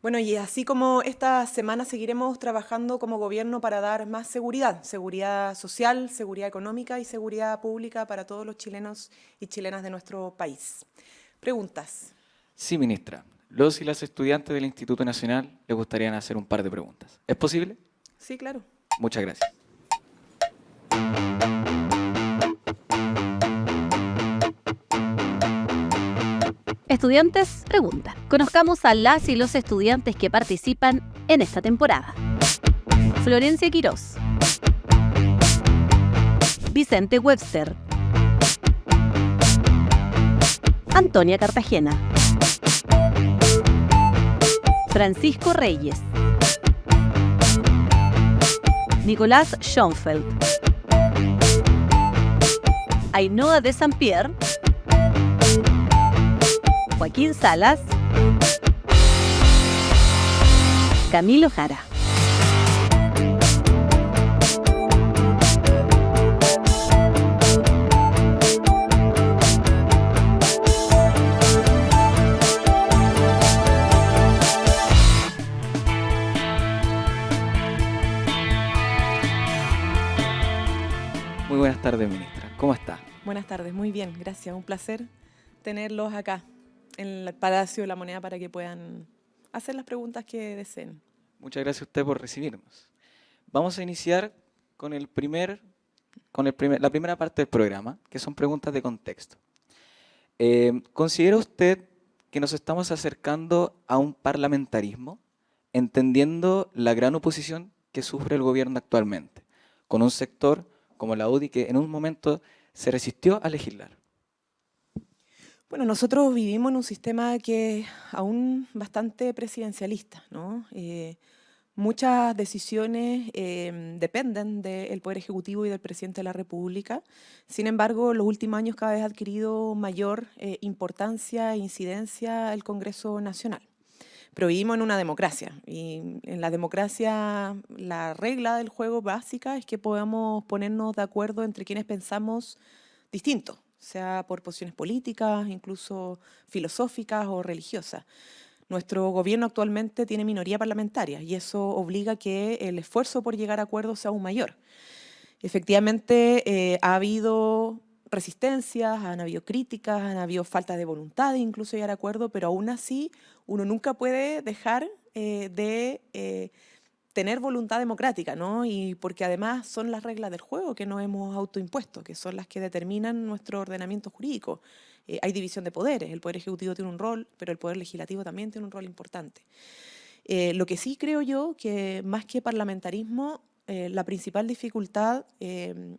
Bueno, y así como esta semana seguiremos trabajando como gobierno para dar más seguridad, seguridad social, seguridad económica y seguridad pública para todos los chilenos y chilenas de nuestro país. Preguntas. Sí, ministra. Los y las estudiantes del Instituto Nacional les gustarían hacer un par de preguntas. ¿Es posible? Sí, claro. Muchas gracias. Estudiantes preguntan. Conozcamos a las y los estudiantes que participan en esta temporada. Florencia Quirós, Vicente Webster, Antonia Cartagena, Francisco Reyes, Nicolás Schoenfeld, Ainhoa de Saint-Pierre, Joaquín Salas, Camilo Jara. Muy buenas tardes, ministra. ¿Cómo está? Buenas tardes, muy bien, gracias. Un placer tenerlos acá en el Palacio de la Moneda para que puedan hacer las preguntas que deseen. Muchas gracias a usted por recibirnos. Vamos a iniciar con la primera parte del programa, que son preguntas de contexto. ¿Considera usted que nos estamos acercando a un parlamentarismo, entendiendo la gran oposición que sufre el gobierno actualmente, con un sector como la UDI que en un momento se resistió a legislar? Bueno, nosotros vivimos en un sistema que es aún bastante presidencialista, ¿no? Muchas decisiones dependen del Poder Ejecutivo y del Presidente de la República. Sin embargo, en los últimos años cada vez ha adquirido mayor importancia e incidencia el Congreso Nacional. Pero vivimos en una democracia y en la democracia la regla del juego básica es que podamos ponernos de acuerdo entre quienes pensamos distinto, sea por posiciones políticas, incluso filosóficas o religiosas. Nuestro gobierno actualmente tiene minoría parlamentaria y eso obliga a que el esfuerzo por llegar a acuerdos sea aún mayor. Efectivamente, ha habido resistencias, han habido críticas, han habido falta de voluntad de incluso llegar a acuerdo, pero aún así uno nunca puede dejar de tener voluntad democrática, ¿no? Y porque además son las reglas del juego que nos hemos autoimpuesto, que son las que determinan nuestro ordenamiento jurídico. Hay división de poderes, el Poder Ejecutivo tiene un rol, pero el Poder Legislativo también tiene un rol importante. Lo que sí creo yo que más que parlamentarismo, la principal dificultad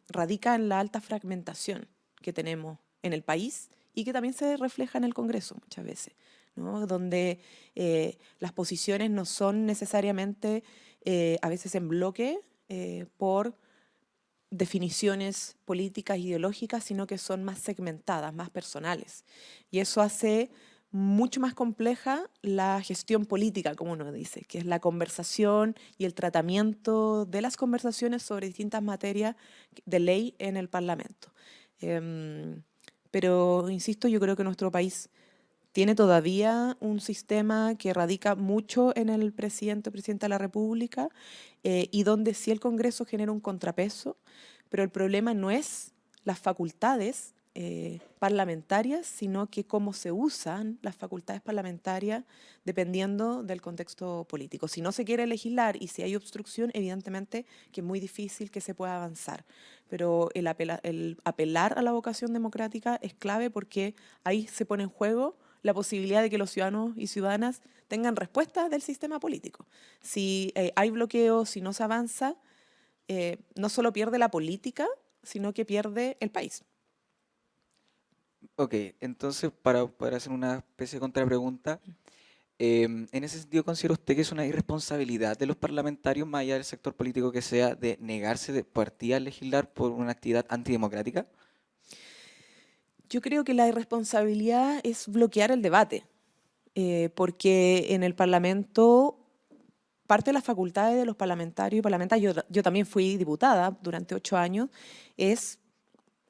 radica en la alta fragmentación que tenemos en el país y que también se refleja en el Congreso muchas veces, ¿no? Donde las posiciones no son necesariamente a veces en bloque por definiciones políticas, ideológicas, sino que son más segmentadas, más personales. Y eso hace mucho más compleja la gestión política, como uno dice, que es la conversación y el tratamiento de las conversaciones sobre distintas materias de ley en el Parlamento. Pero, insisto, yo creo que nuestro país tiene todavía un sistema que radica mucho en el presidente o presidenta de la República y donde sí el Congreso genera un contrapeso, pero el problema no es las facultades parlamentarias, sino que cómo se usan las facultades parlamentarias dependiendo del contexto político. Si no se quiere legislar y si hay obstrucción, evidentemente que es muy difícil que se pueda avanzar. Pero el apelar a la vocación democrática es clave porque ahí se pone en juego la posibilidad de que los ciudadanos y ciudadanas tengan respuestas del sistema político. Si hay bloqueo, si no se avanza, no solo pierde la política, sino que pierde el país. Ok, entonces para poder hacer una especie de contrapregunta, en ese sentido, ¿considera usted que es una irresponsabilidad de los parlamentarios, más allá del sector político que sea, de negarse de partida a legislar por una actividad antidemocrática? Yo creo que la irresponsabilidad es bloquear el debate, porque en el Parlamento parte de las facultades de los parlamentarios y parlamentarias, yo también fui diputada durante 8 años, es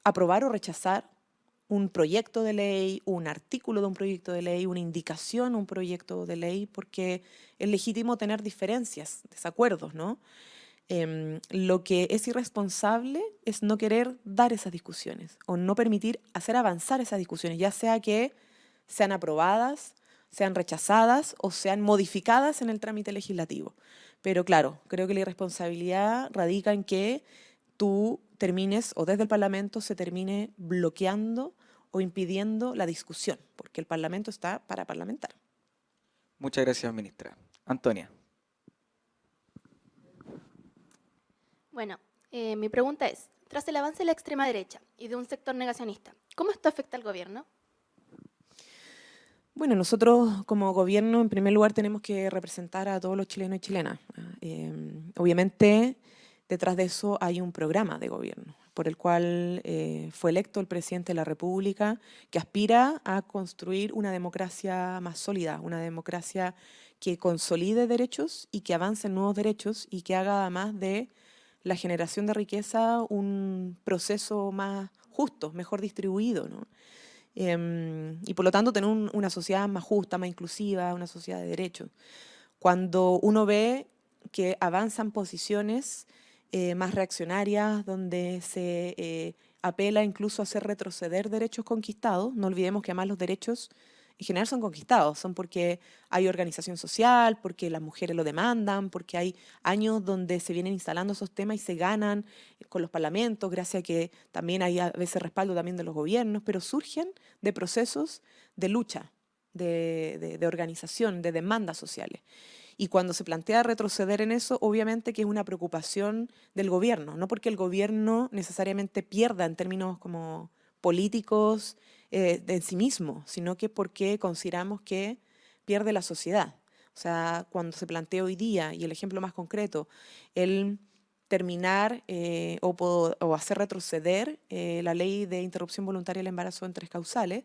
aprobar o rechazar un proyecto de ley, un artículo de un proyecto de ley, una indicación, un proyecto de ley, porque es legítimo tener diferencias, desacuerdos, ¿no? Lo que es irresponsable es no querer dar esas discusiones o no permitir hacer avanzar esas discusiones, ya sea que sean aprobadas, sean rechazadas o sean modificadas en el trámite legislativo. Pero claro, creo que la irresponsabilidad radica en que tú termines o desde el Parlamento se termine bloqueando o impidiendo la discusión, porque el Parlamento está para parlamentar. Muchas gracias, ministra. Antonia. Bueno, mi pregunta es, tras el avance de la extrema derecha y de un sector negacionista, ¿cómo esto afecta al gobierno? Bueno, nosotros como gobierno, en primer lugar, tenemos que representar a todos los chilenos y chilenas. Obviamente, detrás de eso hay un programa de gobierno por el cual fue electo el presidente de la República, que aspira a construir una democracia más sólida, una democracia que consolide derechos y que avance en nuevos derechos y que haga además de la generación de riqueza un proceso más justo, mejor distribuido, ¿no? Y por lo tanto tener una sociedad más justa, más inclusiva, una sociedad de derechos. Cuando uno ve que avanzan posiciones más reaccionarias, donde se apela incluso a hacer retroceder derechos conquistados, no olvidemos que además los derechos en general son conquistados, son porque hay organización social, porque las mujeres lo demandan, porque hay años donde se vienen instalando esos temas y se ganan con los parlamentos, gracias a que también hay a veces respaldo también de los gobiernos, pero surgen de procesos de lucha, de organización, de demandas sociales. Y cuando se plantea retroceder en eso, obviamente que es una preocupación del gobierno, no porque el gobierno necesariamente pierda en términos como políticos en sí mismo, sino que porque consideramos que pierde la sociedad. O sea, cuando se plantea hoy día, y el ejemplo más concreto, el terminar o hacer retroceder la ley de interrupción voluntaria del embarazo en 3 causales,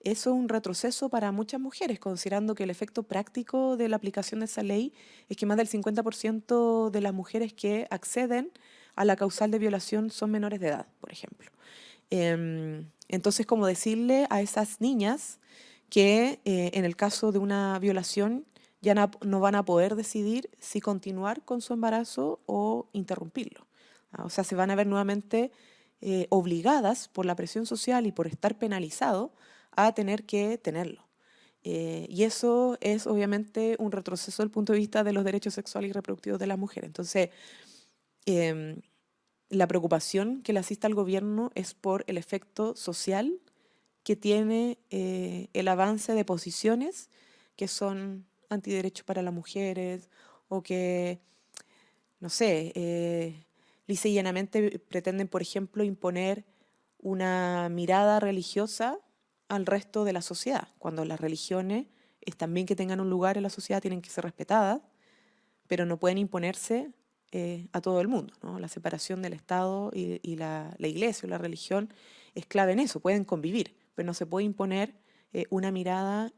eso es un retroceso para muchas mujeres, considerando que el efecto práctico de la aplicación de esa ley es que más del 50% de las mujeres que acceden a la causal de violación son menores de edad, por ejemplo. Entonces, como decirle a esas niñas que en el caso de una violación ya no van a poder decidir si continuar con su embarazo o interrumpirlo. O sea, se van a ver nuevamente obligadas por la presión social y por estar penalizado a tener que tenerlo. Y eso es obviamente un retroceso desde el punto de vista de los derechos sexuales y reproductivos de las mujeres. Entonces, la preocupación que le asiste al gobierno es por el efecto social que tiene el avance de posiciones que son antiderechos para las mujeres o que, no sé, lisa y llanamente pretenden, por ejemplo, imponer una mirada religiosa al resto de la sociedad, cuando las religiones están bien que tengan un lugar en la sociedad, tienen que ser respetadas, pero no pueden imponerse a todo el mundo, ¿no? La separación del Estado y la iglesia o la religión es clave en eso, pueden convivir, pero no se puede imponer una mirada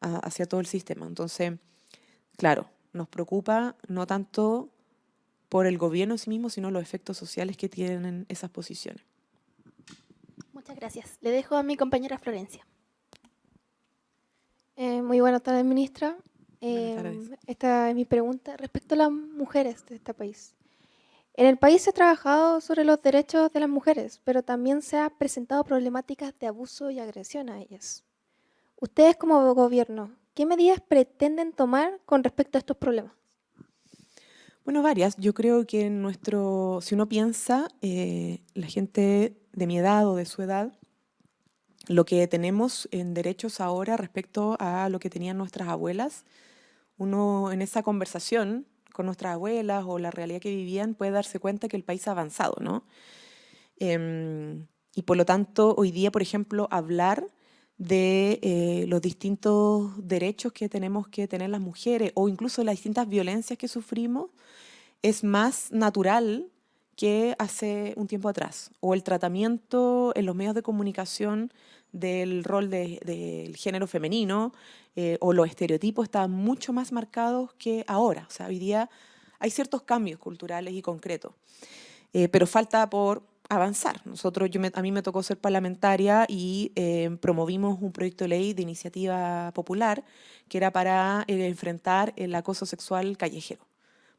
hacia todo el sistema. Entonces, claro, nos preocupa no tanto por el gobierno en sí mismo, sino los efectos sociales que tienen esas posiciones. Muchas gracias. Le dejo a mi compañera Florencia. Muy buenas tardes, ministra. Buenas tardes. Esta es mi pregunta respecto a las mujeres de este país. En el país se ha trabajado sobre los derechos de las mujeres, pero también se han presentado problemáticas de abuso y agresión a ellas. Ustedes como gobierno, ¿qué medidas pretenden tomar con respecto a estos problemas? Bueno, varias. Yo creo que si uno piensa, la gente de mi edad o de su edad, lo que tenemos en derechos ahora respecto a lo que tenían nuestras abuelas, uno en esa conversación con nuestras abuelas o la realidad que vivían puede darse cuenta que el país ha avanzado, ¿no? Y por lo tanto, hoy día, por ejemplo, hablar de los distintos derechos que tenemos que tener las mujeres o incluso las distintas violencias que sufrimos es más natural que hace un tiempo atrás. O el tratamiento en los medios de comunicación del rol del género femenino o los estereotipos están mucho más marcados que ahora. O sea, hoy día hay ciertos cambios culturales y concretos, pero falta por avanzar. A mí me tocó ser parlamentaria y promovimos un proyecto de ley de iniciativa popular que era para enfrentar el acoso sexual callejero,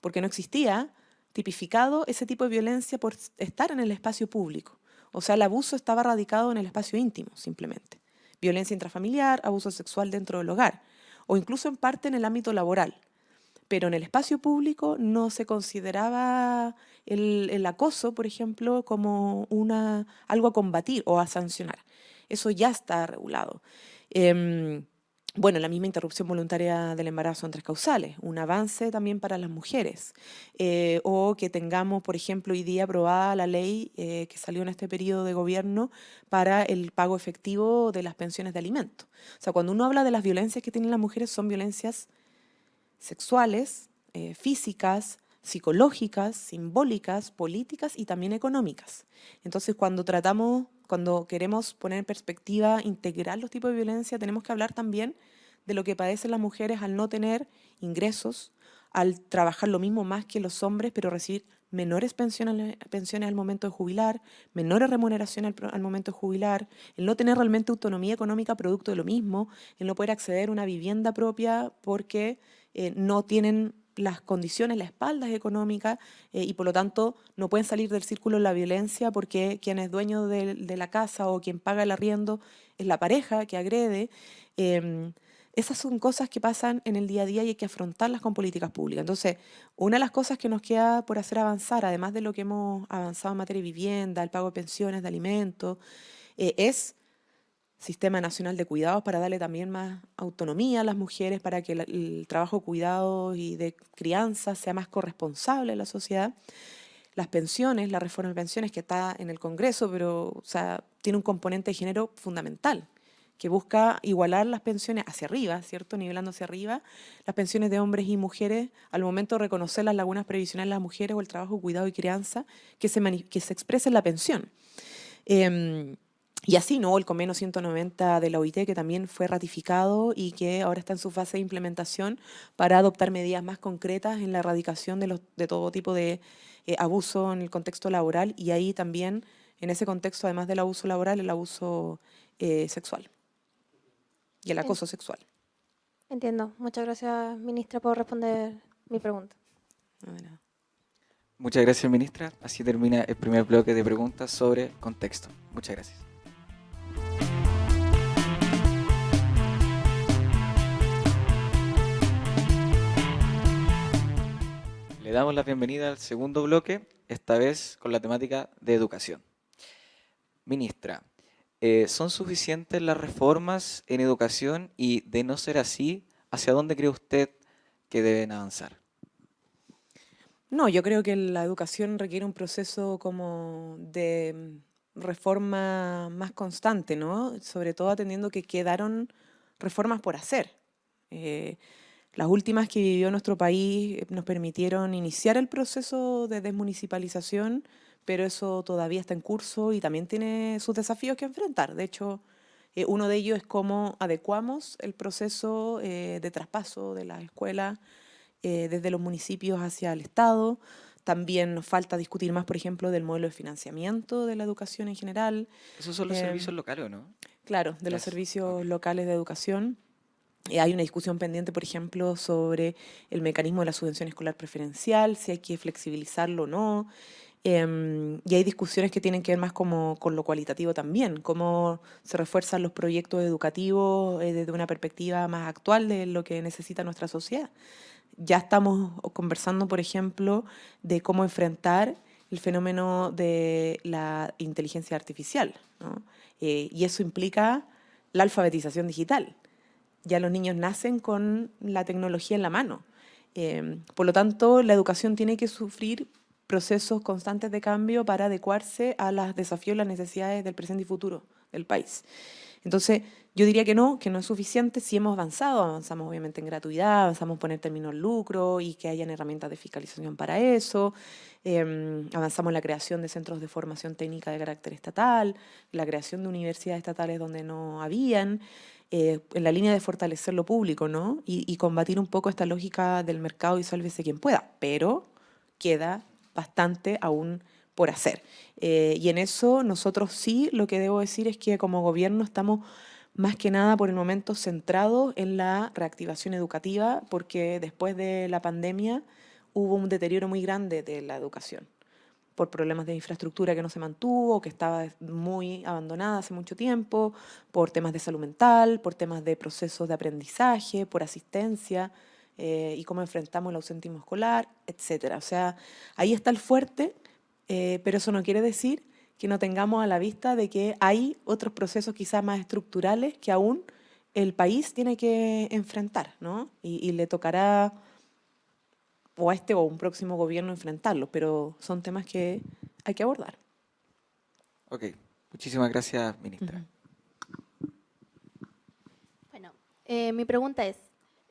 porque no existía tipificado ese tipo de violencia por estar en el espacio público. O sea, el abuso estaba radicado en el espacio íntimo, simplemente. Violencia intrafamiliar, abuso sexual dentro del hogar, o incluso en parte en el ámbito laboral. Pero en el espacio público no se consideraba el acoso, por ejemplo, como algo a combatir o a sancionar. Eso ya está regulado. Bueno, la misma interrupción voluntaria del embarazo en 3 causales, un avance también para las mujeres. O que tengamos, por ejemplo, hoy día aprobada la ley que salió en este periodo de gobierno para el pago efectivo de las pensiones de alimento. O sea, cuando uno habla de las violencias que tienen las mujeres, son violencias sexuales, físicas, psicológicas, simbólicas, políticas y también económicas. Entonces, cuando queremos poner en perspectiva integral los tipos de violencia, tenemos que hablar también de lo que padecen las mujeres al no tener ingresos, al trabajar lo mismo más que los hombres, pero recibir menores pensiones al momento de jubilar, menores remuneraciones al momento de jubilar, el no tener realmente autonomía económica producto de lo mismo, el no poder acceder a una vivienda propia porque no tienen las condiciones, la espalda económica y por lo tanto no pueden salir del círculo de la violencia porque quien es dueño de la casa o quien paga el arriendo es la pareja que agrede. Esas son cosas que pasan en el día a día y hay que afrontarlas con políticas públicas. Entonces, una de las cosas que nos queda por hacer avanzar, además de lo que hemos avanzado en materia de vivienda, el pago de pensiones, de alimentos, es Sistema Nacional de Cuidados para darle también más autonomía a las mujeres, para que el trabajo de cuidados y de crianza sea más corresponsable en la sociedad. Las pensiones, la reforma de pensiones que está en el Congreso, pero o sea, tiene un componente de género fundamental, que busca igualar las pensiones hacia arriba, ¿cierto? Nivelando hacia arriba las pensiones de hombres y mujeres al momento de reconocer las lagunas previsionales de las mujeres o el trabajo de cuidado y crianza que se expresa en la pensión. Y así, ¿no? El convenio 190 de la OIT, que también fue ratificado y que ahora está en su fase de implementación para adoptar medidas más concretas en la erradicación de todo tipo de abuso en el contexto laboral y ahí también, en ese contexto, además del abuso laboral, el abuso sexual y el acoso sexual. Entiendo. Muchas gracias, ministra, por responder mi pregunta. No, de nada. Muchas gracias, ministra. Así termina el primer bloque de preguntas sobre contexto. Muchas gracias. Le damos la bienvenida al segundo bloque, esta vez con la temática de educación. Ministra, ¿son suficientes las reformas en educación y, de no ser así, hacia dónde cree usted que deben avanzar? No, yo creo que la educación requiere un proceso como de reforma más constante, ¿no? Sobre todo atendiendo que quedaron reformas por hacer. Las últimas que vivió nuestro país nos permitieron iniciar el proceso de desmunicipalización, pero eso todavía está en curso y también tiene sus desafíos que enfrentar. De hecho, uno de ellos es cómo adecuamos el proceso de traspaso de las escuelas desde los municipios hacia el Estado. También nos falta discutir más, por ejemplo, del modelo de financiamiento de la educación en general. Esos son los servicios locales, ¿o no? Claro, de los Eso, servicios ok. locales de educación. Hay una discusión pendiente, por ejemplo, sobre el mecanismo de la subvención escolar preferencial, si hay que flexibilizarlo o no. Y hay discusiones que tienen que ver más con lo cualitativo también, cómo se refuerzan los proyectos educativos desde una perspectiva más actual de lo que necesita nuestra sociedad. Ya estamos conversando, por ejemplo, de cómo enfrentar el fenómeno de la inteligencia artificial, ¿no? Y eso implica la alfabetización digital. Ya los niños nacen con la tecnología en la mano. Por lo tanto, la educación tiene que sufrir procesos constantes de cambio para adecuarse a los desafíos y las necesidades del presente y futuro del país. Entonces, yo diría que no es suficiente. Sí hemos avanzado, avanzamos obviamente en gratuidad, avanzamos en poner términos lucro y que hayan herramientas de fiscalización para eso, avanzamos en la creación de centros de formación técnica de carácter estatal, la creación de universidades estatales donde no habían, en la línea de fortalecer lo público, ¿no? Y combatir un poco esta lógica del mercado y sálvese quien pueda, pero queda bastante aún por hacer. Y en eso nosotros sí, lo que debo decir es que como gobierno estamos más que nada por el momento centrados en la reactivación educativa, porque después de la pandemia hubo un deterioro muy grande de la educación, por problemas de infraestructura que no se mantuvo, que estaba muy abandonada hace mucho tiempo, por temas de salud mental, por temas de procesos de aprendizaje, por asistencia y cómo enfrentamos el ausentismo escolar, etcétera. O sea, ahí está el fuerte, pero eso no quiere decir que no tengamos a la vista de que hay otros procesos quizás más estructurales que aún el país tiene que enfrentar, ¿no? Y le tocará o a este o a un próximo gobierno enfrentarlos, pero son temas que hay que abordar. Ok, muchísimas gracias, ministra. Bueno, mi pregunta es,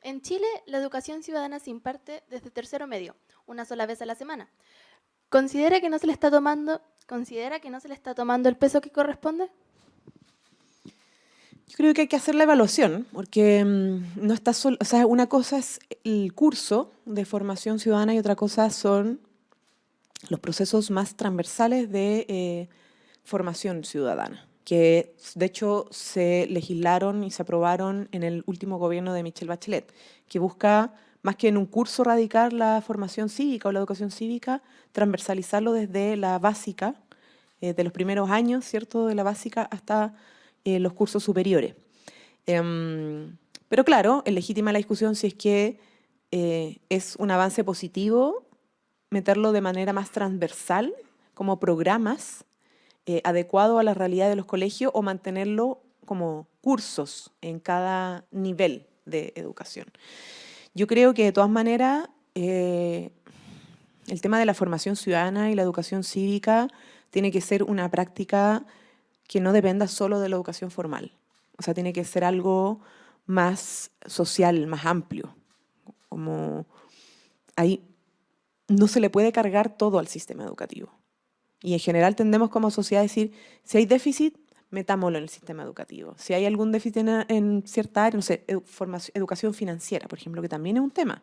en Chile la educación ciudadana se imparte desde tercero medio, una sola vez a la semana. ¿Considera que no se le está tomando el peso que corresponde? Yo creo que hay que hacer la evaluación, porque no está solo, o sea, una cosa es el curso de formación ciudadana y otra cosa son los procesos más transversales de formación ciudadana, que de hecho se legislaron y se aprobaron en el último gobierno de Michelle Bachelet, que busca, más que en un curso radicar la formación cívica o la educación cívica, transversalizarlo desde la básica, de los primeros años, ¿cierto?, de la básica hasta los cursos superiores. Pero claro, es legítima la discusión si es que es un avance positivo meterlo de manera más transversal, como programas adecuados a la realidad de los colegios, o mantenerlo como cursos en cada nivel de educación. Yo creo que de todas maneras el tema de la formación ciudadana y la educación cívica tiene que ser una práctica que no dependa solo de la educación formal. O sea, tiene que ser algo más social, más amplio. Como ahí no se le puede cargar todo al sistema educativo. Y en general tendemos como sociedad a decir, si hay déficit, metámoslo en el sistema educativo. Si hay algún déficit en cierta área, no sé, educación financiera, por ejemplo, que también es un tema,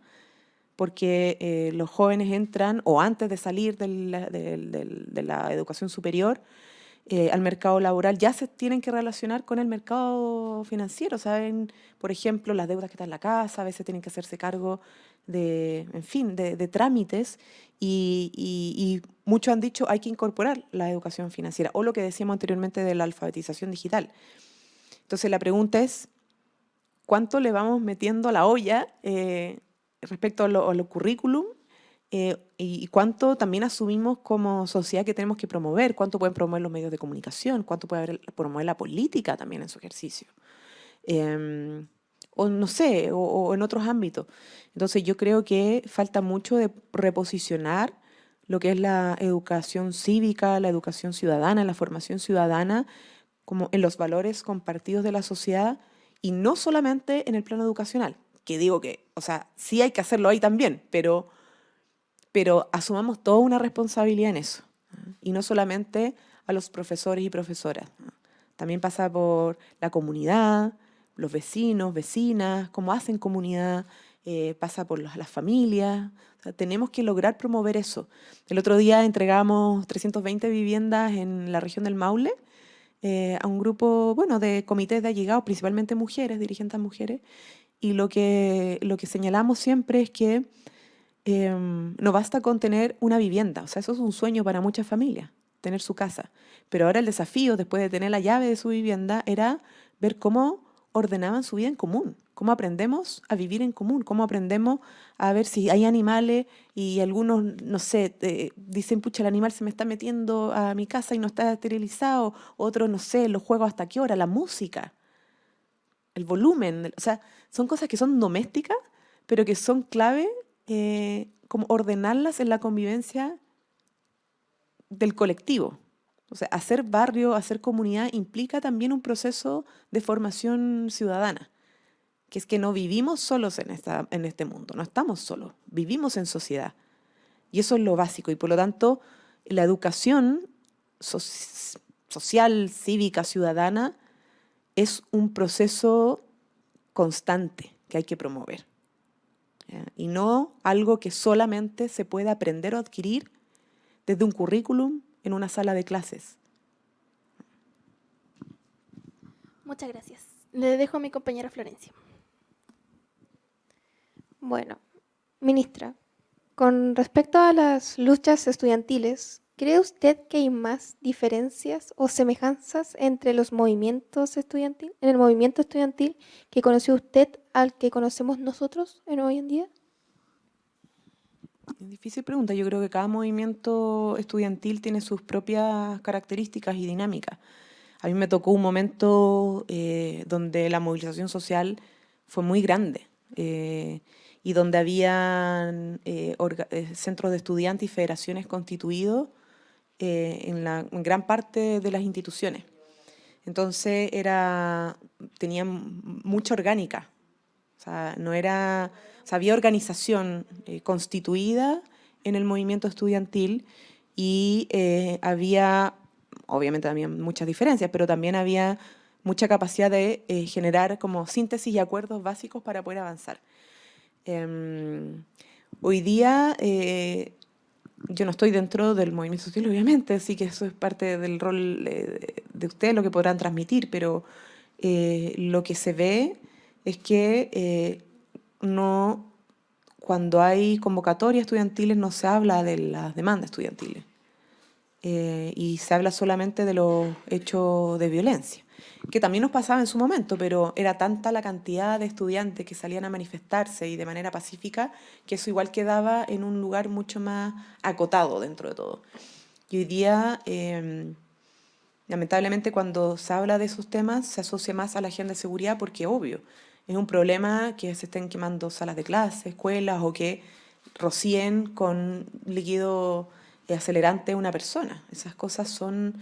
porque los jóvenes entran, o antes de salir de la educación superior, al mercado laboral, ya se tienen que relacionar con el mercado financiero, ¿saben? Por ejemplo, las deudas que están en la casa, a veces tienen que hacerse cargo de, en fin, de trámites, y muchos han dicho hay que incorporar la educación financiera, o lo que decíamos anteriormente de la alfabetización digital. Entonces la pregunta es, ¿cuánto le vamos metiendo a la olla respecto a los currículum? Y cuánto también asumimos como sociedad que tenemos que promover, cuánto pueden promover los medios de comunicación, cuánto puede promover la política también en su ejercicio. O no sé, o en otros ámbitos. Entonces yo creo que falta mucho de reposicionar lo que es la educación cívica, la educación ciudadana, la formación ciudadana, como en los valores compartidos de la sociedad, y no solamente en el plano educacional, que digo que, o sea, sí hay que hacerlo ahí también, pero asumamos toda una responsabilidad en eso. Y no solamente a los profesores y profesoras. También pasa por la comunidad, los vecinos, vecinas, cómo hacen comunidad, pasa por las familias. O sea, tenemos que lograr promover eso. El otro día entregamos 320 viviendas en la región del Maule a un grupo, bueno, de comités de allegados, principalmente mujeres, dirigentes mujeres, y lo que señalamos siempre es que no basta con tener una vivienda, o sea, eso es un sueño para muchas familias, tener su casa. Pero ahora el desafío, después de tener la llave de su vivienda, era ver cómo ordenaban su vida en común, cómo aprendemos a vivir en común, cómo aprendemos a ver si hay animales y algunos, no sé, dicen, pucha, el animal se me está metiendo a mi casa y no está esterilizado, otros, no sé, los juegos hasta qué hora, la música, el volumen, o sea, son cosas que son domésticas, pero que son clave como ordenarlas en la convivencia del colectivo. O sea, hacer barrio, hacer comunidad implica también un proceso de formación ciudadana, que es que no vivimos solos en este mundo, no estamos solos, vivimos en sociedad. Y eso es lo básico, y por lo tanto la educación social, cívica, ciudadana, es un proceso constante que hay que promover. Y no algo que solamente se pueda aprender o adquirir desde un currículum en una sala de clases. Muchas gracias. Le dejo a mi compañera Florencia. Bueno, ministra, con respecto a las luchas estudiantiles, ¿cree usted que hay más diferencias o semejanzas entre los movimientos estudiantiles, en el movimiento estudiantil que conoció usted al que conocemos nosotros hoy en día? Es difícil pregunta. Yo creo que cada movimiento estudiantil tiene sus propias características y dinámicas. A mí me tocó un momento donde la movilización social fue muy grande y donde habían centros de estudiantes y federaciones constituidos en gran parte de las instituciones. Entonces tenían mucha orgánica. O sea, había organización constituida en el movimiento estudiantil y había, obviamente también muchas diferencias, pero también había mucha capacidad de generar como síntesis y acuerdos básicos para poder avanzar. Hoy día yo no estoy dentro del movimiento estudiantil, obviamente, así que eso es parte del rol de ustedes, lo que podrán transmitir, pero lo que se ve es que cuando hay convocatorias estudiantiles no se habla de las demandas estudiantiles y se habla solamente de los hechos de violencia, que también nos pasaba en su momento, pero era tanta la cantidad de estudiantes que salían a manifestarse y de manera pacífica que eso igual quedaba en un lugar mucho más acotado dentro de todo. Y hoy día, lamentablemente, cuando se habla de esos temas se asocia más a la agenda de seguridad porque, obvio, es un problema que se estén quemando salas de clase, escuelas o que rocíen con líquido acelerante a una persona. Esas cosas son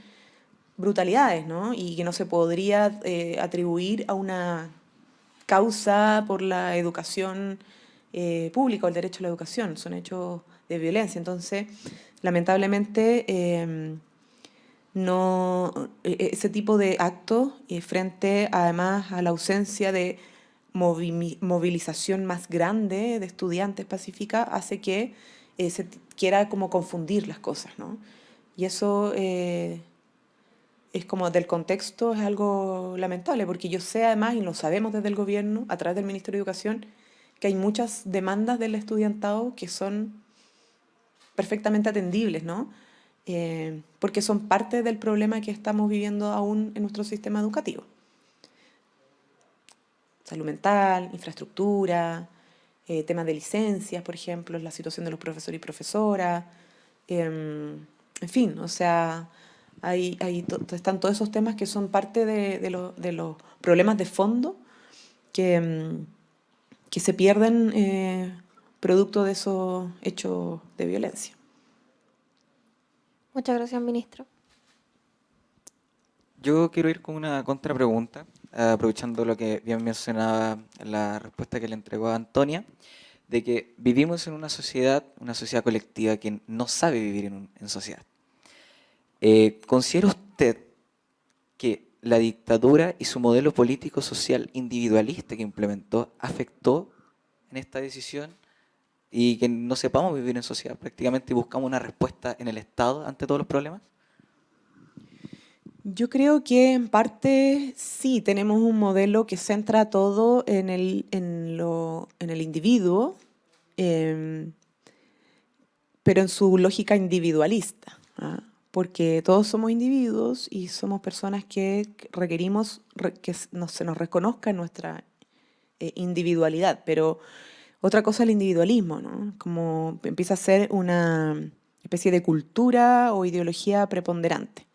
brutalidades, ¿no? Y que no se podría atribuir a una causa por la educación pública o el derecho a la educación. Son hechos de violencia. Entonces, lamentablemente, ese tipo de actos, frente además a la ausencia de movilización más grande de estudiantes pacífica, hace que se quiera como confundir las cosas, ¿no? Y eso es como del contexto, es algo lamentable, porque yo sé además, y lo sabemos desde el gobierno, a través del Ministerio de Educación, que hay muchas demandas del estudiantado que son perfectamente atendibles, ¿no? Porque son parte del problema que estamos viviendo aún en nuestro sistema educativo. Salud mental, infraestructura, temas de licencias, por ejemplo, la situación de los profesores y profesoras, en fin, o sea, están todos esos temas que son parte de los problemas de fondo que se pierden producto de esos hechos de violencia. Muchas gracias, ministro. Yo quiero ir con una contrapregunta, aprovechando lo que bien mencionaba la respuesta que le entregó a Antonia, de que vivimos en una sociedad colectiva que no sabe vivir en sociedad. ¿Considera usted que la dictadura y su modelo político-social individualista que implementó afectó en esta decisión y que no sepamos vivir en sociedad prácticamente y buscamos una respuesta en el Estado ante todos los problemas? Yo creo que en parte sí, tenemos un modelo que centra todo en el individuo, pero en su lógica individualista, ¿ah? Porque todos somos individuos y somos personas que requerimos que se nos reconozca nuestra individualidad, pero otra cosa es el individualismo, ¿no? Como empieza a ser una especie de cultura o ideología preponderante.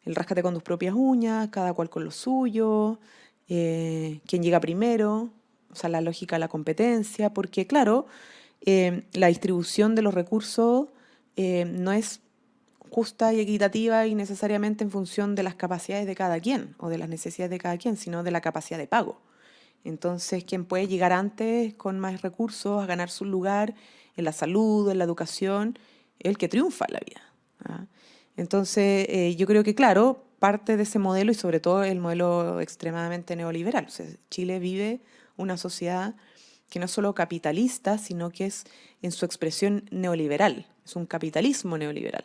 El ráscate con tus propias uñas, cada cual con lo suyo, quién llega primero, o sea, la lógica de la competencia, porque claro, la distribución de los recursos no es justa y equitativa y necesariamente en función de las capacidades de cada quien o de las necesidades de cada quien, sino de la capacidad de pago. Entonces, quien puede llegar antes con más recursos a ganar su lugar en la salud, en la educación, es el que triunfa en la vida, ¿ah? Entonces, yo creo que, claro, parte de ese modelo y sobre todo el modelo extremadamente neoliberal. O sea, Chile vive una sociedad que no es solo capitalista, sino que es en su expresión neoliberal, es un capitalismo neoliberal.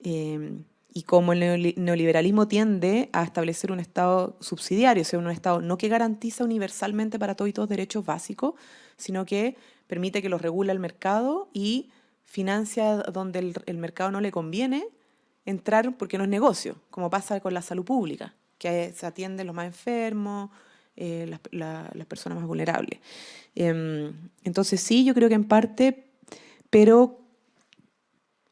Y como el neoliberalismo tiende a establecer un Estado subsidiario, o sea, un Estado no que garantiza universalmente para todos y todos derechos básicos, sino que permite que los regula el mercado y financia donde el mercado no le conviene entrar porque no es negocio, como pasa con la salud pública, que se atienden los más enfermos, las personas más vulnerables. Entonces sí, yo creo que en parte, pero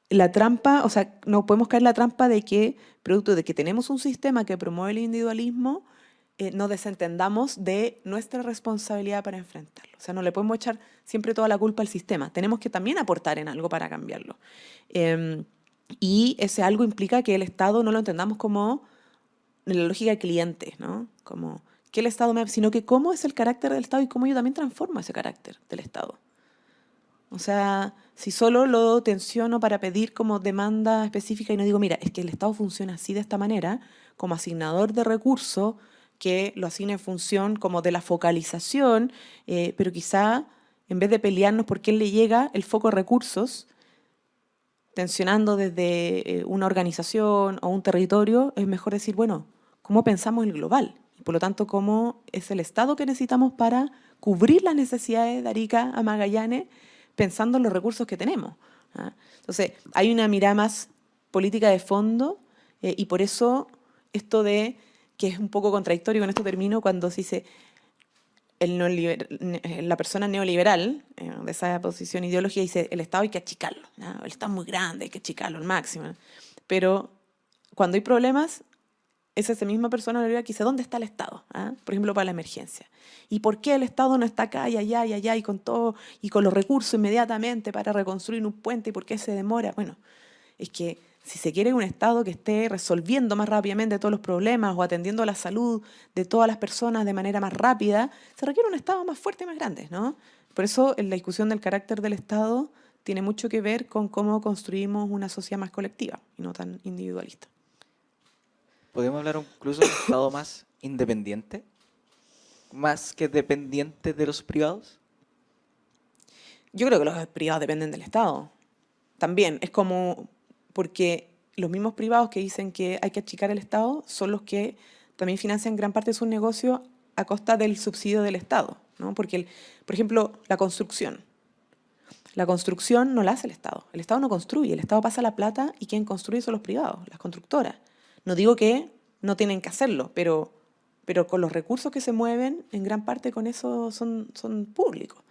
la trampa, o sea, no podemos caer en la trampa de que, producto de que tenemos un sistema que promueve el individualismo, nos desentendamos de nuestra responsabilidad para enfrentarlo. O sea, no le podemos echar siempre toda la culpa al sistema. Tenemos que también aportar en algo para cambiarlo. Y ese algo implica que el Estado no lo entendamos como en la lógica de cliente, ¿no? Como que el Estado sino que cómo es el carácter del Estado y cómo yo también transformo ese carácter del Estado. O sea, si solo lo tensiono para pedir como demanda específica y no digo, mira, es que el Estado funciona así de esta manera, como asignador de recursos, que lo asigne en función como de la focalización, pero quizá en vez de pelearnos por quién le llega el foco de recursos, tensionando desde una organización o un territorio, es mejor decir, bueno, ¿cómo pensamos el global? Y por lo tanto, ¿cómo es el Estado que necesitamos para cubrir las necesidades de Arica a Magallanes, pensando en los recursos que tenemos? Entonces, hay una mirada más política de fondo y por eso esto de, que es un poco contradictorio, con esto termino, cuando se dice la persona neoliberal de esa posición ideológica dice el Estado hay que achicarlo, ¿no? El Estado es muy grande, hay que achicarlo al máximo, ¿no? Pero cuando hay problemas, es esa misma persona neoliberal que dice ¿dónde está el Estado? Por ejemplo, para la emergencia. ¿Y por qué el Estado no está acá y allá y allá y con todo y con los recursos inmediatamente para reconstruir un puente y por qué se demora? Bueno, es que si se quiere un Estado que esté resolviendo más rápidamente todos los problemas o atendiendo a la salud de todas las personas de manera más rápida, se requiere un Estado más fuerte y más grande, ¿no? Por eso en la discusión del carácter del Estado tiene mucho que ver con cómo construimos una sociedad más colectiva y no tan individualista. ¿Podemos hablar incluso de un Estado más independiente? ¿Más que dependiente de los privados? Yo creo que los privados dependen del Estado. También es como, porque los mismos privados que dicen que hay que achicar el Estado son los que también financian gran parte de sus negocios a costa del subsidio del Estado, ¿no? Porque, por ejemplo, la construcción. La construcción no la hace el Estado no construye, el Estado pasa la plata y quien construye son los privados, las constructoras. No digo que no tienen que hacerlo, pero con los recursos que se mueven, en gran parte con eso son públicos.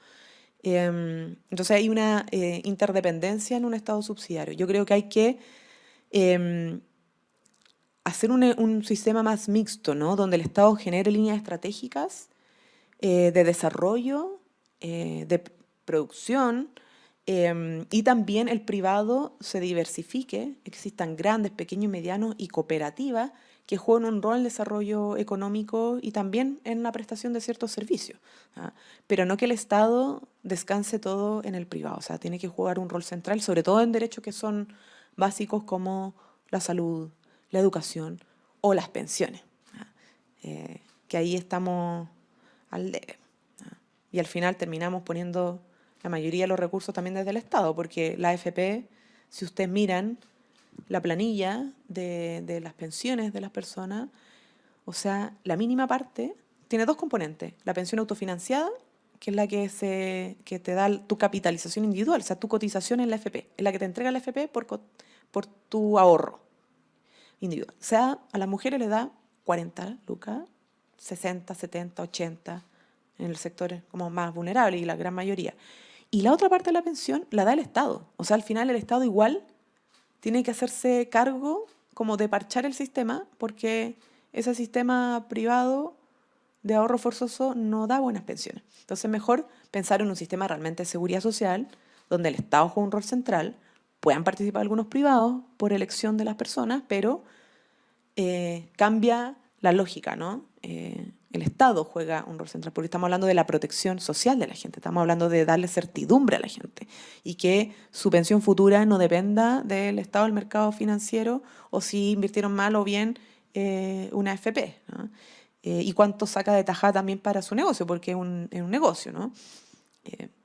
Entonces hay una interdependencia en un Estado subsidiario. Yo creo que hay que hacer un sistema más mixto, ¿no? Donde el Estado genere líneas estratégicas de desarrollo, de producción, y también el privado se diversifique, existan grandes, pequeños y medianos y cooperativas que jueguen un rol en el desarrollo económico y también en la prestación de ciertos servicios. Pero no que el Estado descanse todo en el privado, o sea, tiene que jugar un rol central, sobre todo en derechos que son básicos como la salud, la educación o las pensiones, que ahí estamos al debe. Y al final terminamos poniendo la mayoría de los recursos también desde el Estado, porque la AFP, si ustedes miran la planilla de las pensiones de las personas, o sea, la mínima parte tiene dos componentes. La pensión autofinanciada, que es la que te da tu capitalización individual, o sea, tu cotización en la AFP, es la que te entrega la AFP por tu ahorro individual. O sea, a las mujeres les da 40 lucas, 60, 70, 80, en el sector como más vulnerable y la gran mayoría. Y la otra parte de la pensión la da el Estado. O sea, al final el Estado igual tiene que hacerse cargo como de parchar el sistema porque ese sistema privado de ahorro forzoso no da buenas pensiones. Entonces, mejor pensar en un sistema realmente de seguridad social donde el Estado juega un rol central, puedan participar algunos privados por elección de las personas, pero cambia la lógica, ¿no? El Estado juega un rol central porque estamos hablando de la protección social de la gente, estamos hablando de darle certidumbre a la gente y que su pensión futura no dependa del estado del mercado financiero o si invirtieron mal o bien una AFP, ¿no? Y cuánto saca de tajada también para su negocio, porque es un negocio, ¿no?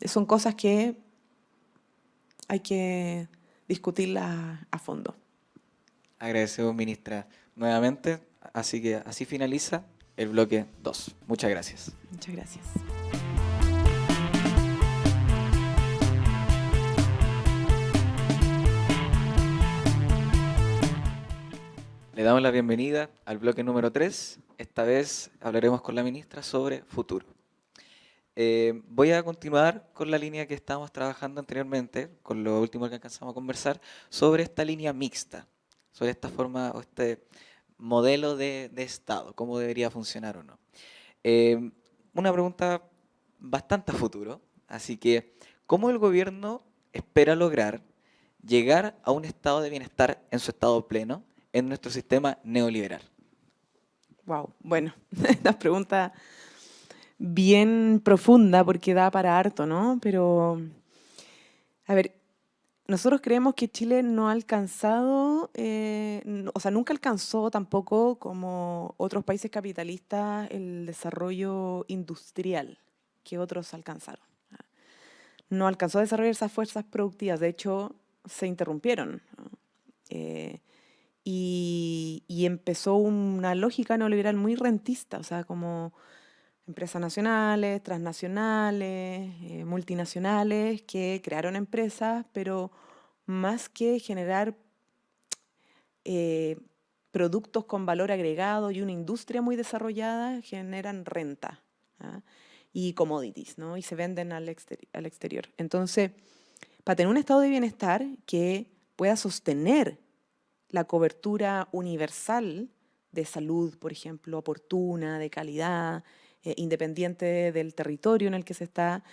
Son cosas que hay que discutirlas a fondo. Agradecemos, ministra, nuevamente. Así que así finaliza el bloque 2. Muchas gracias. Muchas gracias. Le damos la bienvenida al bloque número 3. Esta vez hablaremos con la ministra sobre futuro. Voy a continuar con la línea que estábamos trabajando anteriormente, con lo último que alcanzamos a conversar, sobre esta línea mixta, sobre esta forma o este modelo de Estado, cómo debería funcionar o no. Una pregunta bastante a futuro, así que, ¿cómo el gobierno espera lograr llegar a un estado de bienestar en su estado pleno en nuestro sistema neoliberal? Wow, bueno, esta pregunta bien profunda porque da para harto, ¿no? Pero, a ver, nosotros creemos que Chile no ha alcanzado, o sea, nunca alcanzó tampoco como otros países capitalistas el desarrollo industrial que otros alcanzaron. No alcanzó a desarrollar esas fuerzas productivas, de hecho, se interrumpieron, ¿no? Y empezó una lógica neoliberal muy rentista, o sea, como empresas nacionales, transnacionales, multinacionales que crearon empresas, pero más que generar productos con valor agregado y una industria muy desarrollada, generan renta, ¿ah? Y commodities, ¿no? Y se venden al exterior. Entonces, para tener un estado de bienestar que pueda sostener la cobertura universal de salud, por ejemplo, oportuna, de calidad, independiente del territorio en el que se está,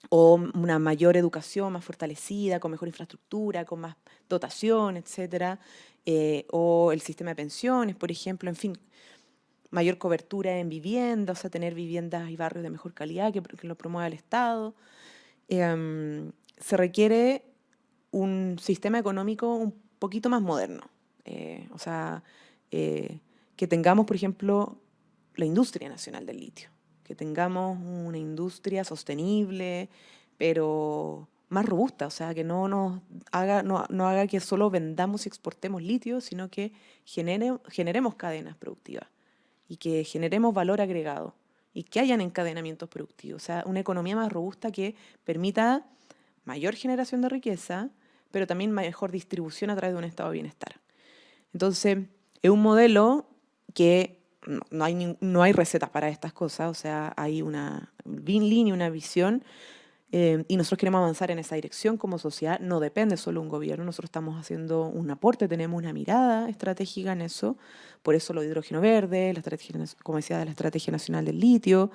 o una mayor educación más fortalecida, con mejor infraestructura, con más dotación, etcétera, o el sistema de pensiones, por ejemplo, en fin, mayor cobertura en vivienda, o sea, tener viviendas y barrios de mejor calidad que lo promueva el Estado. Se requiere un sistema económico un poquito más moderno, o sea, que tengamos, por ejemplo, la industria nacional del litio, que tengamos una industria sostenible, pero más robusta, o sea, que no haga que solo vendamos y exportemos litio, sino que generemos cadenas productivas y que generemos valor agregado y que hayan encadenamientos productivos, o sea, una economía más robusta que permita mayor generación de riqueza, pero también mejor distribución a través de un estado de bienestar. Entonces, es un modelo que no hay recetas para estas cosas, o sea, hay una línea, una visión, y nosotros queremos avanzar en esa dirección como sociedad. No depende solo de un gobierno, nosotros estamos haciendo un aporte, tenemos una mirada estratégica en eso, por eso lo de hidrógeno verde, la estrategia, como decía, de la Estrategia Nacional del Litio,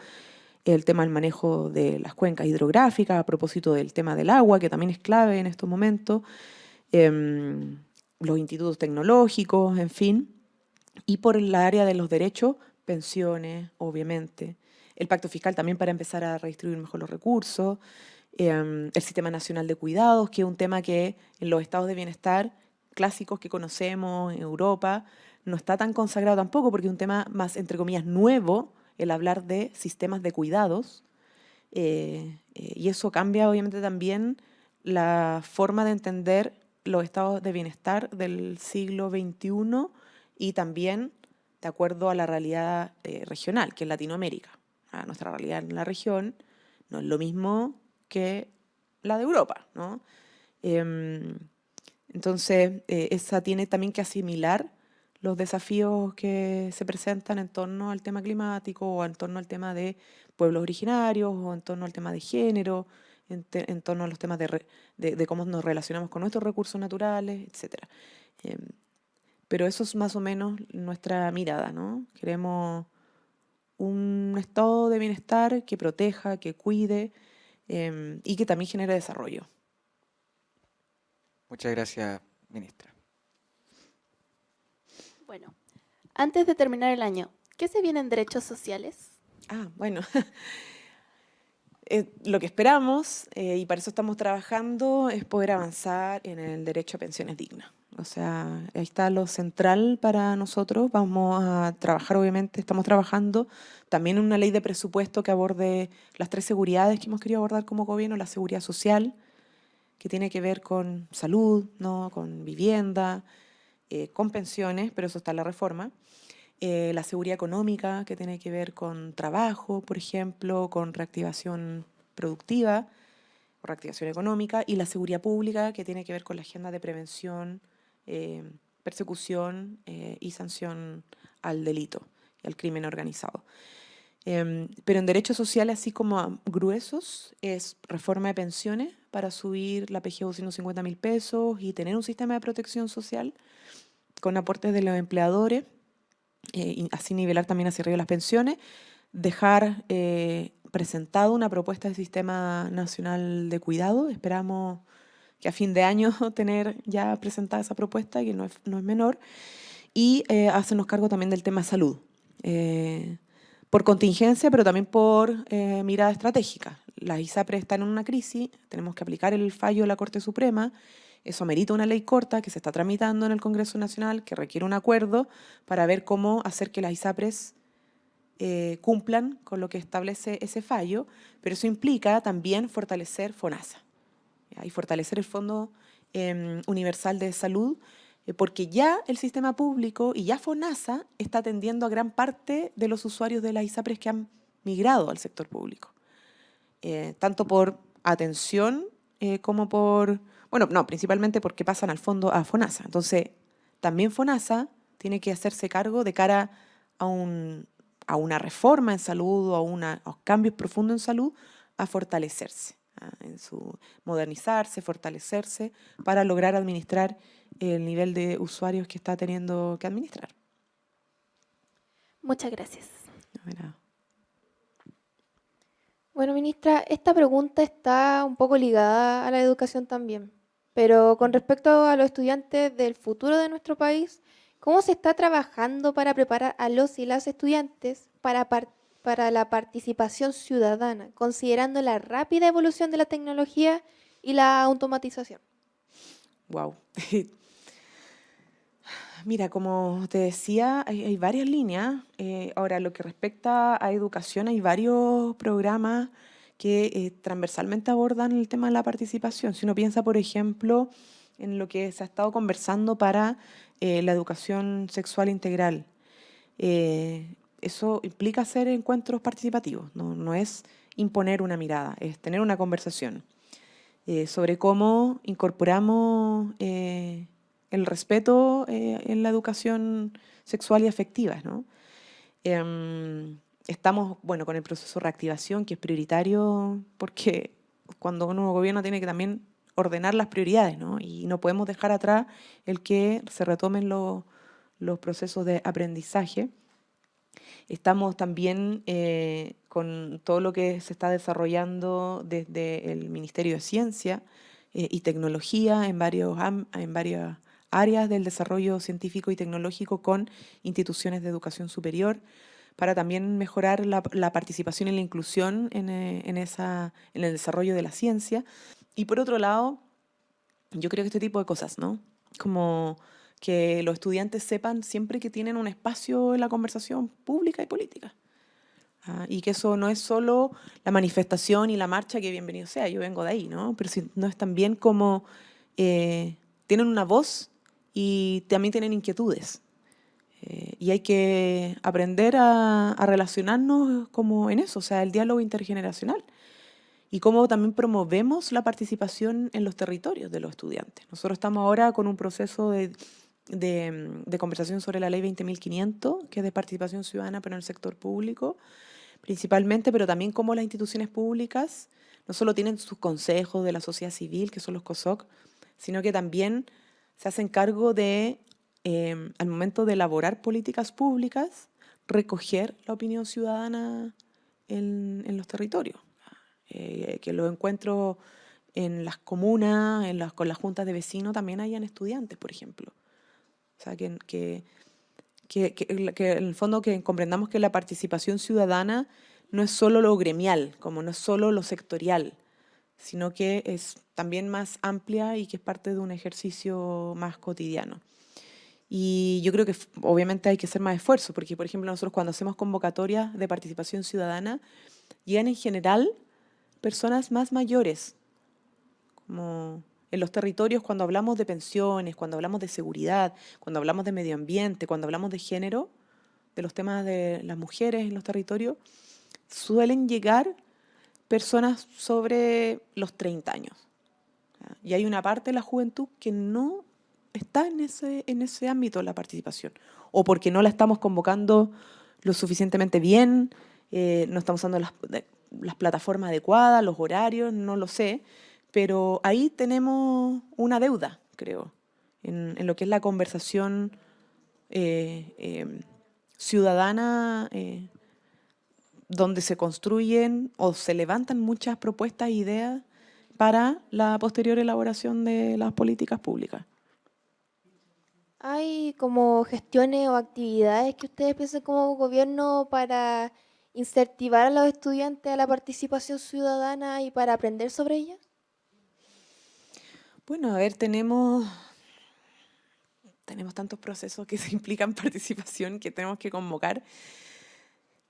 el tema del manejo de las cuencas hidrográficas, a propósito del tema del agua, que también es clave en estos momentos, los institutos tecnológicos, en fin, y por el área de los derechos, pensiones, obviamente, el pacto fiscal también para empezar a redistribuir mejor los recursos, el sistema nacional de cuidados, que es un tema que en los estados de bienestar clásicos que conocemos en Europa no está tan consagrado tampoco, porque es un tema más, entre comillas, nuevo, el hablar de sistemas de cuidados, y eso cambia obviamente también la forma de entender los estados de bienestar del siglo XXI y también de acuerdo a la realidad regional, que es Latinoamérica. Nuestra realidad en la región no es lo mismo que la de Europa, ¿no? Entonces, esa tiene también que asimilar los desafíos que se presentan en torno al tema climático o en torno al tema de pueblos originarios o en torno al tema de género, en torno a los temas de cómo nos relacionamos con nuestros recursos naturales, etc. Pero eso es más o menos nuestra mirada, ¿no? Queremos un estado de bienestar que proteja, que cuide y que también genere desarrollo. Muchas gracias, ministra. Bueno, antes de terminar el año, ¿qué se viene en derechos sociales? Bueno, lo que esperamos, y para eso estamos trabajando, es poder avanzar en el derecho a pensiones dignas. O sea, ahí está lo central para nosotros. Vamos a trabajar, obviamente, estamos trabajando también en una ley de presupuesto que aborde las 3 seguridades que hemos querido abordar como gobierno: la seguridad social, que tiene que ver con salud, ¿no? Con vivienda, con pensiones, pero eso está en la reforma. La seguridad económica, que tiene que ver con trabajo, por ejemplo, con reactivación productiva, o reactivación económica, y la seguridad pública, que tiene que ver con la agenda de prevención, persecución y sanción al delito y al crimen organizado. Pero en derechos sociales, así como gruesos, es reforma de pensiones para subir la PGU 150.000 pesos y tener un sistema de protección social con aportes de los empleadores, y así nivelar también hacia arriba las pensiones, dejar presentado una propuesta de sistema nacional de cuidado. Esperamos que a fin de año tener ya presentada esa propuesta, que no es menor, y hacernos cargo también del tema salud, por contingencia, pero también por mirada estratégica. Las ISAPRES están en una crisis, tenemos que aplicar el fallo de la Corte Suprema. Eso amerita una ley corta que se está tramitando en el Congreso Nacional, que requiere un acuerdo para ver cómo hacer que las ISAPRES cumplan con lo que establece ese fallo, pero eso implica también fortalecer FONASA, ¿ya? Y fortalecer el Fondo Universal de Salud, porque ya el sistema público y ya FONASA está atendiendo a gran parte de los usuarios de las ISAPRES que han migrado al sector público, tanto por atención como por, bueno, no, principalmente porque pasan al fondo a FONASA. Entonces, también FONASA tiene que hacerse cargo de cara a una reforma en salud o a cambios profundos en salud, a fortalecerse, en su modernizarse, fortalecerse, para lograr administrar el nivel de usuarios que está teniendo que administrar. Muchas gracias. Bueno, Bueno, ministra, esta pregunta está un poco ligada a la educación también, pero con respecto a los estudiantes del futuro de nuestro país, ¿cómo se está trabajando para preparar a los y las estudiantes para la participación ciudadana, considerando la rápida evolución de la tecnología y la automatización? wow. Mira, como te decía, hay varias líneas. Ahora, lo que respecta a educación, hay varios programas que transversalmente abordan el tema de la participación. Si uno piensa, por ejemplo, en lo que se ha estado conversando para la educación sexual integral, eso implica hacer encuentros participativos, no es imponer una mirada, es tener una conversación sobre cómo incorporamos el respeto en la educación sexual y afectiva, ¿no? Estamos, bueno, con el proceso de reactivación, que es prioritario, porque cuando uno gobierna tiene que también ordenar las prioridades, ¿no? Y no podemos dejar atrás el que se retomen los procesos de aprendizaje. Estamos también con todo lo que se está desarrollando desde el Ministerio de Ciencia y Tecnología en varias áreas del desarrollo científico y tecnológico con instituciones de educación superior, para también mejorar la participación y la inclusión en el desarrollo de la ciencia. Y por otro lado, yo creo que este tipo de cosas, ¿no? Como que los estudiantes sepan siempre que tienen un espacio en la conversación pública y política. Y que eso no es solo la manifestación y la marcha, que bienvenido sea, yo vengo de ahí, ¿no? Pero si no es también como tienen una voz y también tienen inquietudes. Y hay que aprender a relacionarnos como en eso, o sea, el diálogo intergeneracional. Y cómo también promovemos la participación en los territorios de los estudiantes. Nosotros estamos ahora con un proceso de conversación sobre la ley 20.500, que es de participación ciudadana, pero en el sector público principalmente, pero también cómo las instituciones públicas no solo tienen sus consejos de la sociedad civil, que son los COSOC, sino que también se hacen cargo de, al momento de elaborar políticas públicas, recoger la opinión ciudadana en los territorios. Que lo encuentro en las comunas, con las juntas de vecinos, también hayan estudiantes, por ejemplo. O sea, que en el fondo que comprendamos que la participación ciudadana no es solo lo gremial, como no es solo lo sectorial, sino que es también más amplia y que es parte de un ejercicio más cotidiano. Y yo creo que obviamente hay que hacer más esfuerzo, porque por ejemplo nosotros cuando hacemos convocatorias de participación ciudadana, llegan en general personas más mayores, como en los territorios, cuando hablamos de pensiones, cuando hablamos de seguridad, cuando hablamos de medio ambiente, cuando hablamos de género, de los temas de las mujeres en los territorios, suelen llegar personas sobre los 30 años. Y hay una parte de la juventud que no está en ese ámbito de la participación, o porque no la estamos convocando lo suficientemente bien, no estamos usando las plataformas adecuadas, los horarios, no lo sé, pero ahí tenemos una deuda, creo, en lo que es la conversación ciudadana, donde se construyen o se levantan muchas propuestas e ideas para la posterior elaboración de las políticas públicas. ¿Hay como gestiones o actividades que ustedes piensan como gobierno para incentivar a los estudiantes a la participación ciudadana y para aprender sobre ella? Bueno, a ver, tenemos tantos procesos que se implican participación que tenemos que convocar.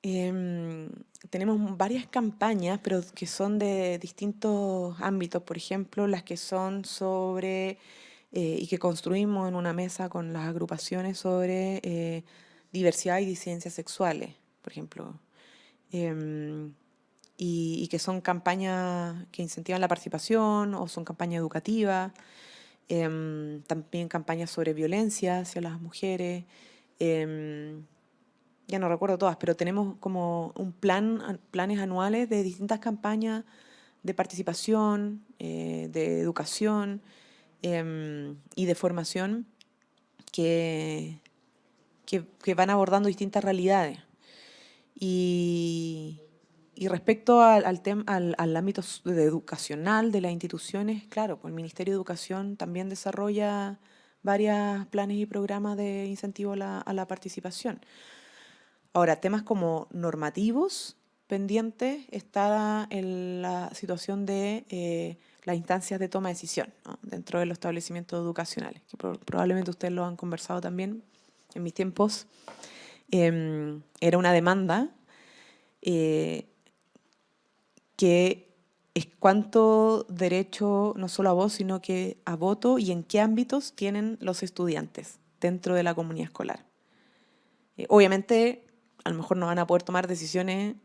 Tenemos varias campañas, pero que son de distintos ámbitos. Por ejemplo, las que son sobre, y que construimos en una mesa con las agrupaciones sobre diversidad y disidencias sexuales, por ejemplo. Y que son campañas que incentivan la participación o son campañas educativas. También campañas sobre violencia hacia las mujeres. Ya no recuerdo todas, pero tenemos como planes anuales de distintas campañas de participación, de educación y de formación que van abordando distintas realidades. Y respecto al ámbito educacional de las instituciones, claro, pues el Ministerio de Educación también desarrolla varios planes y programas de incentivo a la participación. Ahora, temas como normativos pendientes está en la situación de las instancias de toma de decisión, ¿no?, dentro de los establecimientos educacionales, que probablemente ustedes lo han conversado también. En mis tiempos era una demanda que es cuánto derecho, no solo a voz, sino que a voto y en qué ámbitos tienen los estudiantes dentro de la comunidad escolar. Obviamente, a lo mejor no van a poder tomar decisiones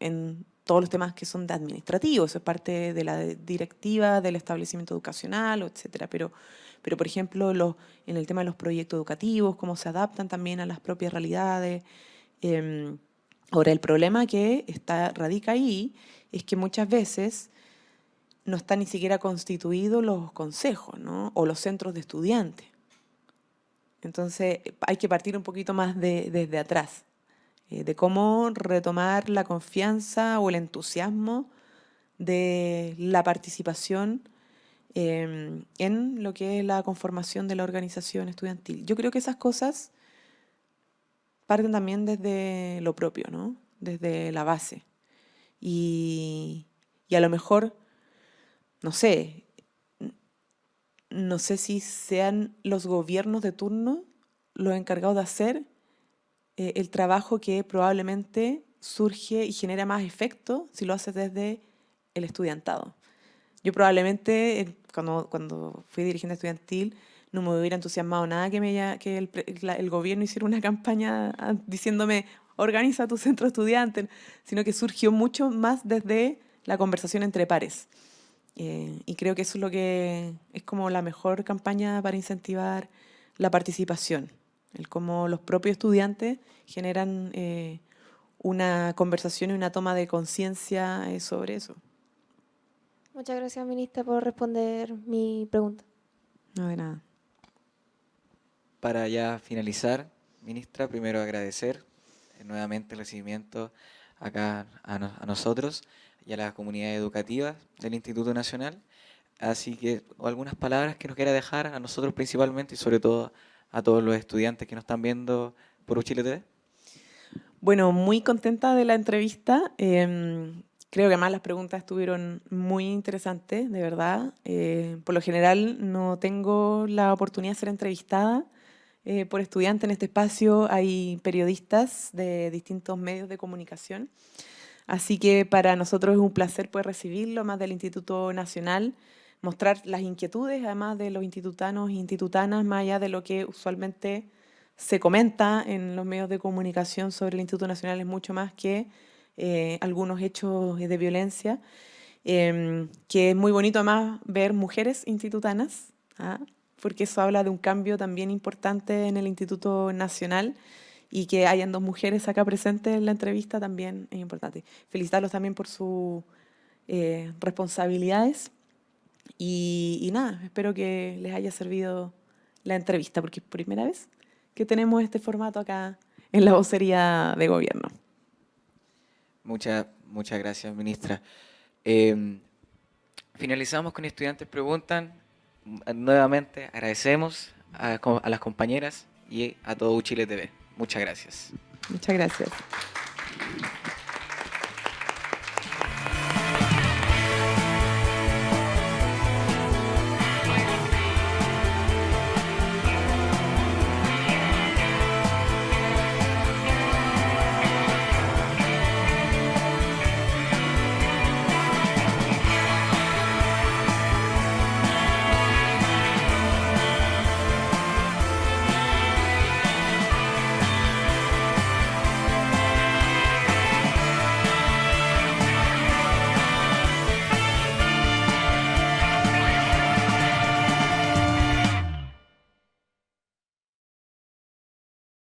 en todos los temas que son de administrativos, eso es parte de la directiva del establecimiento educacional, etcétera, pero por ejemplo, en el tema de los proyectos educativos, cómo se adaptan también a las propias realidades. Ahora, el problema que radica ahí es que muchas veces no están ni siquiera constituidos los consejos, ¿no?, o los centros de estudiantes. Entonces, hay que partir un poquito más desde atrás, de cómo retomar la confianza o el entusiasmo de la participación en lo que es la conformación de la organización estudiantil. Yo creo que esas cosas parten también desde lo propio, ¿no?, desde la base. Y a lo mejor, no sé si sean los gobiernos de turno los encargados de hacer el trabajo que probablemente surge y genera más efecto si lo haces desde el estudiantado. Yo probablemente, cuando fui dirigente estudiantil, no me hubiera entusiasmado nada que el gobierno hiciera una campaña diciéndome organiza tu centro de estudiantes, sino que surgió mucho más desde la conversación entre pares. Y creo que eso es lo que es como la mejor campaña para incentivar la participación, el cómo los propios estudiantes generan una conversación y una toma de conciencia sobre eso. Muchas gracias, ministra, por responder mi pregunta. No, de nada. Para ya finalizar, ministra, primero agradecer nuevamente el recibimiento acá a nosotros y a la comunidad educativa del Instituto Nacional. Así que algunas palabras que nos quiera dejar a nosotros principalmente y sobre todo a todos los estudiantes que nos están viendo por UChile TV. Bueno, muy contenta de la entrevista. Creo que además las preguntas estuvieron muy interesantes, de verdad. Por lo general no tengo la oportunidad de ser entrevistada por estudiantes en este espacio. Hay periodistas de distintos medios de comunicación. Así que para nosotros es un placer poder recibirlo, más del Instituto Nacional, mostrar las inquietudes, además de los institutanos e institutanas, más allá de lo que usualmente se comenta en los medios de comunicación sobre el Instituto Nacional, es mucho más que algunos hechos de violencia, que es muy bonito además ver mujeres institutanas, ¿ah? Porque eso habla de un cambio también importante en el Instituto Nacional, y que hayan 2 mujeres acá presentes en la entrevista también es importante. Felicitarlos también por sus responsabilidades y nada, espero que les haya servido la entrevista, porque es primera vez que tenemos este formato acá en la vocería de gobierno. Muchas gracias, ministra. Finalizamos con Estudiantes Preguntan. Nuevamente agradecemos a las compañeras y a todo Chile TV. Muchas gracias. Muchas gracias.